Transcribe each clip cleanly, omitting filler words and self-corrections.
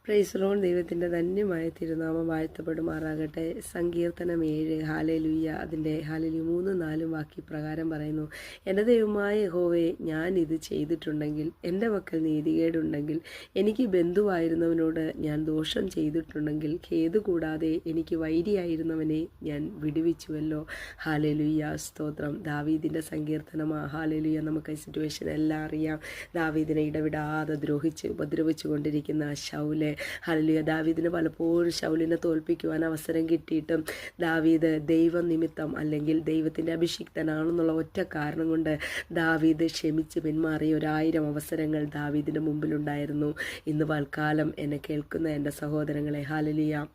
Praise Lord. ദൈവത്തിൻ്റെ ധന്യമായ തിരുനാമം വാഴ്ത്തപ്പെടുമാറാകട്ടെ. സങ്കീർത്തനം 7 ഹാലേലൂയ അതിൻ്റെ ഹാലേലൂയ 3-4 വാക്യ പ്രകാരം പറയുന്നു, എൻ്റെ ദൈവമായ യഹോവേ, ഞാൻ ഇത് ചെയ്തിട്ടുണ്ടെങ്കിൽ, എൻ്റെ പക്കൽ നീതികേടുണ്ടെങ്കിൽ, എനിക്ക് ബന്ധുവായിരുന്നവനോട് ഞാൻ ദോഷം ചെയ്തിട്ടുണ്ടെങ്കിൽ, ഖേദ് കൂടാതെ എനിക്ക് വൈരിയായിരുന്നവനെ ഞാൻ വിടുവിച്ചുവല്ലോ. ഹാലേലൂയ, സ്തോത്രം. ദാവീദിൻ്റെ സങ്കീർത്തനമാ. ഹാലേലൂയ. നമുക്ക് സിറ്റുവേഷൻ എല്ലാം അറിയാം. ദാവീദിനെ ഇടവിടാതെ ദ്രോഹിച്ച് ഉപദ്രവിച്ചു കൊണ്ടിരിക്കുന്ന ശൗല്. ഹല്ലേലൂയ. ദാവീദിന് പലപ്പോഴും ശൗലിനെ തോൽപ്പിക്കുവാൻ അവസരം കിട്ടിയിട്ടും ദാവീദ് ദൈവനിമിത്തം അല്ലെങ്കിൽ ദൈവത്തിൻ്റെ അഭിഷിക്തനാണെന്നുള്ള ഒറ്റ കാരണം കൊണ്ട് ദാവീദ് ക്ഷമിച്ച് പിന്മാറിയ 1000 അവസരങ്ങൾ ദാവീദിൻ്റെ മുമ്പിലുണ്ടായിരുന്നു. ഇന്ന് പൽക്കാലം എന്നെ കേൾക്കുന്ന എൻ്റെ സഹോദരങ്ങളെ, ഹല്ലേലൂയ,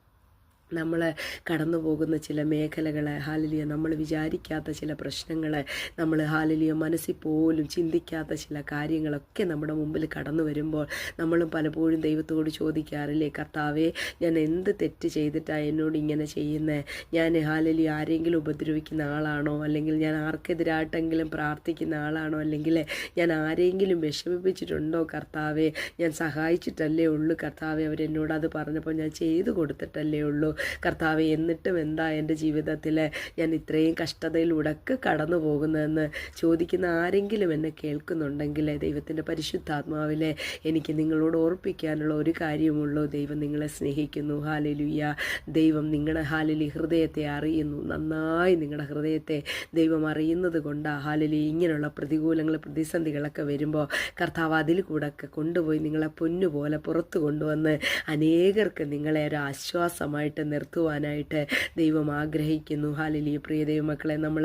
നമ്മൾ കടന്നു പോകുന്ന ചില മേഖലകൾ, ഹാലലിയ, നമ്മൾ വിചാരിക്കാത്ത ചില പ്രശ്നങ്ങൾ, നമ്മൾ ഹാലലിയ മനസ്സിൽ പോലും ചിന്തിക്കാത്ത ചില കാര്യങ്ങളൊക്കെ നമ്മുടെ മുമ്പിൽ കടന്നു വരുമ്പോൾ നമ്മളും പലപ്പോഴും ദൈവത്തോട് ചോദിക്കാറില്ലേ, കർത്താവേ, ഞാൻ എന്ത് തെറ്റ് ചെയ്തിട്ടാണ് എന്നോട് ഇങ്ങനെ ചെയ്യുന്നത്? ഞാൻ ഹാലലിയ ആരെങ്കിലും ഉപദ്രവിക്കുന്ന ആളാണോ? അല്ലെങ്കിൽ ഞാൻ ആർക്കെതിരായിട്ടെങ്കിലും പ്രാർത്ഥിക്കുന്ന ആളാണോ? അല്ലെങ്കിൽ ഞാൻ ആരെങ്കിലും വിഷമിപ്പിച്ചിട്ടുണ്ടോ? കർത്താവേ, ഞാൻ സഹായിച്ചിട്ടല്ലേ ഉള്ളൂ. കർത്താവേ, അവരെന്നോട് അത് പറഞ്ഞപ്പോൾ ഞാൻ ചെയ്തു കൊടുത്തിട്ടല്ലേ ഉള്ളൂ. കർത്താവേ, എന്നിട്ടും എന്താ എൻ്റെ ജീവിതത്തിൽ ഞാൻ ഇത്രയും കഷ്ടതയിലൂടെയൊക്കെ കടന്നു പോകുന്നതെന്ന് ചോദിക്കുന്ന ആരെങ്കിലും എന്നെ കേൾക്കുന്നുണ്ടെങ്കിൽ ദൈവത്തിൻ്റെ പരിശുദ്ധാത്മാവിലെ എനിക്ക് നിങ്ങളോട് ഓർപ്പിക്കാനുള്ള ഒരു കാര്യമുള്ളൂ. ദൈവം നിങ്ങളെ സ്നേഹിക്കുന്നു. ഹാലലുയ്യ. ദൈവം നിങ്ങളുടെ ഹാലലി ഹൃദയത്തെ അറിയുന്നു. നന്നായി നിങ്ങളുടെ ഹൃദയത്തെ ദൈവം അറിയുന്നത് കൊണ്ടാണ് ഹാലലി ഇങ്ങനെയുള്ള പ്രതികൂലങ്ങൾ, പ്രതിസന്ധികളൊക്കെ വരുമ്പോൾ കർത്താവ് അതിൽ കൂടെയൊക്കെ കൊണ്ടുപോയി നിങ്ങളെ പൊന്നുപോലെ പുറത്തു കൊണ്ടുവന്ന് അനേകർക്ക് നിങ്ങളെ ഒരു ആശ്വാസമായിട്ട് നിർത്തുവാനായിട്ട് ദൈവം ആഗ്രഹിക്കുന്നു. ഹാലലിയ. പ്രിയ ദൈവമക്കളെ, നമ്മൾ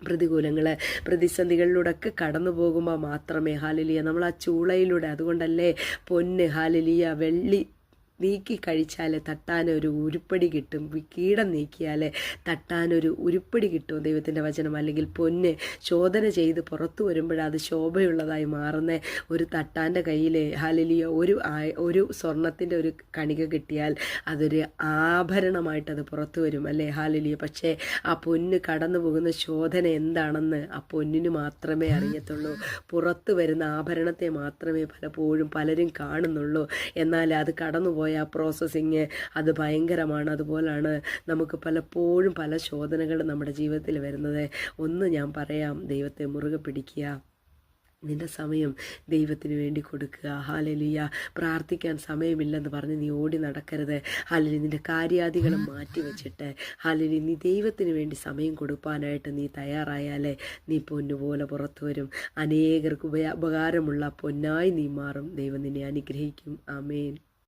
പ്രതികൂലങ്ങൾ, പ്രതിസന്ധികളിലൂടെയൊക്കെ കടന്നു പോകുമ്പോൾ മാത്രമേ ഹാലലിയ നമ്മൾ ആ ചൂളയിലൂടെ, അതുകൊണ്ടല്ലേ പൊന്ന് ഹാലലിയ വെള്ളി നീക്കി കഴിച്ചാൽ തട്ടാനൊരു ഉരുപ്പടി കിട്ടും, കീടം നീക്കിയാൽ തട്ടാനൊരു ഉരുപ്പടി കിട്ടും ദൈവത്തിൻ്റെ വചനം. അല്ലെങ്കിൽ പൊന്ന് ശോധന ചെയ്ത് പുറത്തു വരുമ്പോഴത് ശോഭയുള്ളതായി മാറുന്ന ഒരു തട്ടാൻ്റെ കയ്യിൽ ഹാലലിയ ഒരു സ്വർണത്തിൻ്റെ ഒരു കണിക കിട്ടിയാൽ അതൊരു ആഭരണമായിട്ടത് പുറത്തു വരും, അല്ലേ? ഹാലലിയ. പക്ഷേ ആ പൊന്ന് കടന്നു പോകുന്ന ശോധന എന്താണെന്ന് ആ പൊന്നിന് മാത്രമേ അറിയത്തുള്ളൂ. പുറത്തു വരുന്ന ആഭരണത്തെ മാത്രമേ പലപ്പോഴും പലരും കാണുന്നുള്ളൂ. എന്നാൽ അത് കടന്നുപോയ ആ പ്രോസസ്സിങ് അത് ഭയങ്കരമാണ്. അതുപോലാണ് നമുക്ക് പലപ്പോഴും പല ശോധനകളും നമ്മുടെ ജീവിതത്തിൽ വരുന്നത്. ഒന്ന് ഞാൻ പറയാം, ദൈവത്തെ മുറുകെ പിടിക്കുക. നിൻ്റെ സമയം ദൈവത്തിന് വേണ്ടി കൊടുക്കുക. ഹാലലിയ. പ്രാർത്ഥിക്കാൻ സമയമില്ലെന്ന് പറഞ്ഞ് നീ ഓടി നടക്കരുത്. ഹാലലി. നിൻ്റെ കാര്യാദികളും മാറ്റി വെച്ചിട്ട് ഹാലലി നീ ദൈവത്തിന് വേണ്ടി സമയം കൊടുക്കാനായിട്ട് നീ തയ്യാറായാലേ നീ പൊന്നുപോലെ പുറത്തു വരും. അനേകർക്ക് ഉപകാരമുള്ള പൊന്നായി നീ മാറും. ദൈവം നിന്നെ അനുഗ്രഹിക്കും. ആമേൻ.